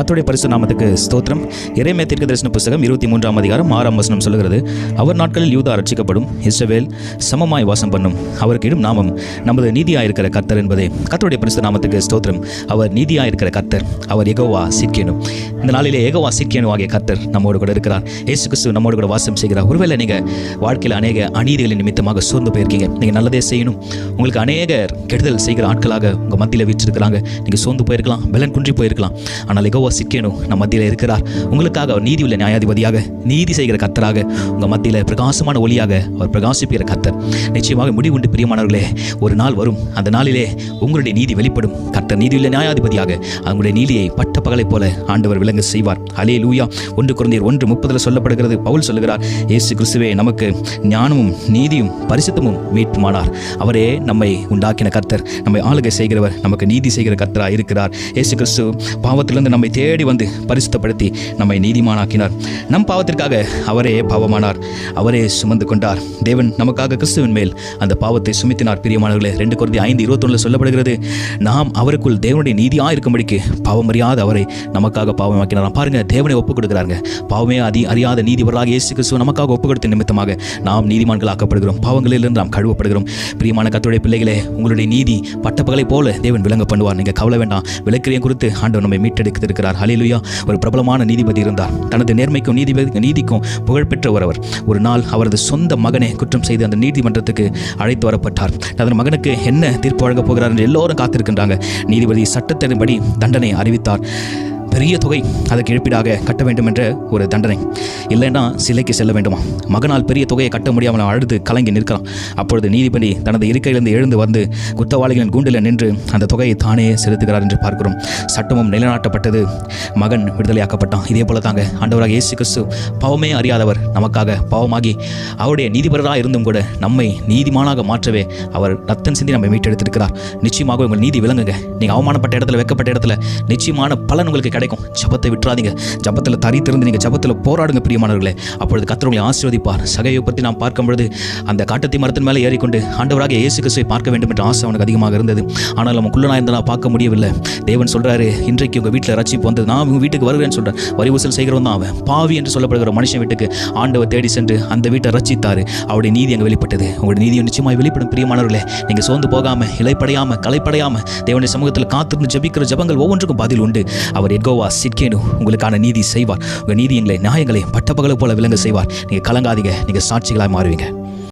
கர்த்தருடைய பரிசுத்த நாமத்துக்கு ஸ்தோத்திரம். எரேமியா தீர்க்கதரிசன புத்தகம் 23ஆம் அதிகாரம் 6ஆம் வசனம் சொல்லுகிறது, அவர் நாட்களில் யூதா ரட்சிக்கப்படும், இஸ்ரவேல் சமமாய் வாசம் பண்ணும், அவருக்கு இடும் நாமம் நமது நீதியாயிருக்கிற கர்த்தர் என்பதே. கர்த்தருடைய பரிசுத்த நாமத்துக்கு ஸ்தோத்திரம். அவர் நீதியாயிருக்கிற கர்த்தர், அவர் யெகோவா சிட்கேனு. இந்த நாளிலே யெகோவா சிட்கேனு ஆகிய கர்த்தர் நம்மோடு கூட இருக்கிறார். இயேசு கிறிஸ்து நம்மோடு கூட வாசம் செய்கிறார். ஒருவேளை நீங்கள் வாழ்க்கையில் அநேக அநீதிகளின் நிமித்தமாக சோர்ந்து போயிருக்கீங்க, நீங்கள் நல்லதே செய்யணும், உங்களுக்கு அநேகர் கெடுதல் செய்கிற ஆட்களாக உங்கள் மத்தியில் வீற்றிருக்கிறாங்க, நீங்கள் சோர்ந்து போயிருக்கலாம், பலன் குன்றி போயிருக்கலாம். ஆனால் யெகோவா சிட்கேனு நம்ம மத்தியில் இருக்கிறார். உங்களுக்காக அவர் நீதி உள்ள நியாயாதிபதியாக, நீதி செய்கிற கர்த்தராக, உங்கள் மத்தியில் பிரகாசமான ஒளியாக அவர் பிரகாசிப்பிக்கிற கர்த்தர். நிச்சயமாக முடிவுண்டு பிரியமானவர்களே, ஒரு நாள் வரும், அந்த நாளிலே உங்களுடைய நீதி வெளிப்படும். கர்த்தர் நீதி உள்ள நியாயாதிபதியாக அவங்களுடைய நீதியை பட்ட பகலை போல ஆண்டவர் விளங்க செய்வார். அல்லேலூயா. 1 கொரிந்தியர் 1:30 சொல்லப்படுகிறது, பவுல் சொல்லுகிறார், இயேசு கிறிஸ்துவே நமக்கு ஞானமும் நீதியும் பரிசுத்தமும் மீட்புமானார். அவரே நம்மை உண்டாக்கின கர்த்தர், நம்மை ஆளுகை செய்கிறவர், நமக்கு நீதி செய்கிற கர்த்தராக இருக்கிறார். இயேசு கிறிஸ்து பாவத்திலிருந்து நம்மை தேடி வந்து பரிசுத்தப்படுத்தி நம்மை நீதிமானாக்கினார். நம் பாவத்திற்காக அவரே பாவமானார், அவரே சுமந்து கொண்டார். தேவன் நமக்காக கிறிஸ்துவின் மேல் அந்த பாவத்தை சுமத்தினார். பிரியமானவர்களே, 2 கொரிந்தியர் 5:21 சொல்லப்படுகிறது, நாம் அவருக்குள் தேவனுடைய நீதியாக இருக்கும்படிக்கு பாவம் அறியாத அவரை நமக்காக பாவமாக்கினார். பாருங்க, தேவனை ஒப்புக் கொடுக்கிறாங்க. பாவமே அறியாத நீதிபரராக இயேசு கிறிஸ்து நமக்காக ஒப்புக் கொடுத்த நிமித்தமாக நாம் நீதிமான்கள் ஆக்கப்படுகிறோம், பாவங்களிலிருந்து நாம் கழுவப்படுகிறோம். பிரியமான கர்த்தருடைய பிள்ளைகளே, உங்களுடைய நீதி பட்டப்பகலை போல தேவன் விளங்க பண்ணுவார். நீங்கள் கவலை வேண்டாம். விளக்கிரியம் குறித்து ஆண்டவர் நம்மை மீட்டெடுத்திருக்கிறார். ஹல்லேலூயா. ஒரு பிரபலமான நீதிபதி இருந்தார். தனது நேர்மைக்கும் நீதிக்கும் புகழ்பெற்ற ஒருவர். ஒரு நாள் அவரது சொந்த மகனை குற்றம் செய்து அந்த நீதிமன்றத்துக்கு அழைத்து வரப்பட்டார். அதன் மகனுக்கு என்ன தீர்ப்பு வழங்கப் போகிறார் என்று எல்லோரும் காத்திருக்கின்றாங்க. நீதிபதி சட்டத்தின்படி தண்டனை அறிவித்தார். பெரிய தொகை அதற்கு இழப்பீடாக கட்ட வேண்டும் என்ற ஒரு தண்டனை. இல்லைன்னா சிலைக்கு செல்ல வேண்டுமா? மகனால் பெரிய தொகையை கட்ட முடியாமல் அழுது கலங்கி நிற்கலாம். அப்பொழுது நீதிபதி தனது இருக்கையிலிருந்து எழுந்து வந்து குற்றவாளிகளின் கூண்டில் நின்று அந்த தொகையை தானே செலுத்துகிறார் என்று பார்க்கிறோம். சட்டமும் நிலைநாட்டப்பட்டது, மகன் விடுதலையாக்கப்பட்டான். இதே போல தாங்க ஆண்டவராக இயேசு கிறிஸ்து பாவமே அறியாதவர், நமக்காக பாவமாகி அவருடைய நீதிபரராக இருந்தும் கூட நம்மை நீதிமானாக மாற்றவே அவர் ரத்தம் சிந்தி நம்மை மீட்டெடுத்திருக்கிறார். நிச்சயமாக உங்கள் நீதி விளங்குங்க. நீங்கள் அவமானப்பட்ட இடத்துல, வெக்கப்பட்ட இடத்துல நிச்சயமான பலன் உங்களுக்கு கிடைக்கும். ஜபத்தை விட்டுறாதீங்க. ஜபத்தில் தரித்திருந்து நீங்கள் ஜபத்தில் போராடுங்க பிரியமானவர்களே. அப்பொழுது கர்த்தர் உங்களை ஆசீர்வதிப்பார். சகையை பற்றி நாம் பார்க்கும் பொழுது அந்த காட்டத்தி மரத்தின் மேலே ஏறிக்கொண்டு ஆண்டவராக இயேசு கிறிஸ்துவை பார்க்க வேண்டும் என்ற ஆசை அவனுக்கு அதிகமாக இருந்தது. ஆனால் நம்ம குள்ளனாக இருந்தால் பார்க்க முடியவில்லை. தேவன் சொல்கிறாரு, இன்றைக்கு உங்கள் வீட்டில் ரட்சிப்பு வந்தது, நான் உங்கள் வீட்டுக்கு வருகிறேன்னு சொல்கிறேன். வரி வசூல் செய்கிறவன் தான் அவன். பாவி என்று சொல்லப்படுகிற மனுஷன் வீட்டுக்கு ஆண்டவர் தேடி சென்று அந்த வீட்டை ரட்சித்தார். அவருடைய நீதி அங்கே வெளிப்பட்டது. உங்களுடைய நீதியை நிச்சயமாக வெளிப்படும் பிரியமானவர்களே. நீங்கள் சோர்ந்து போகாமல், இலைப்படையாமல், கலைப்படையாமல் தேவனுடைய சமூகத்தில் காத்திருந்து ஜபிக்கிற ஜபங்கள் ஒவ்வொன்றுக்கும் பதில் உண்டு. அவர் யெகோவா சிட்கேனு உங்களுக்கான நீதி செய்வார். உங்கள் நீதி எங்களை நியாயங்களை பட்டப்பகலை போல விளங்க செய்வார். நீங்கள் கலங்காதீங்க, நீங்கள் சாட்சிகளாக மாறுவீங்க.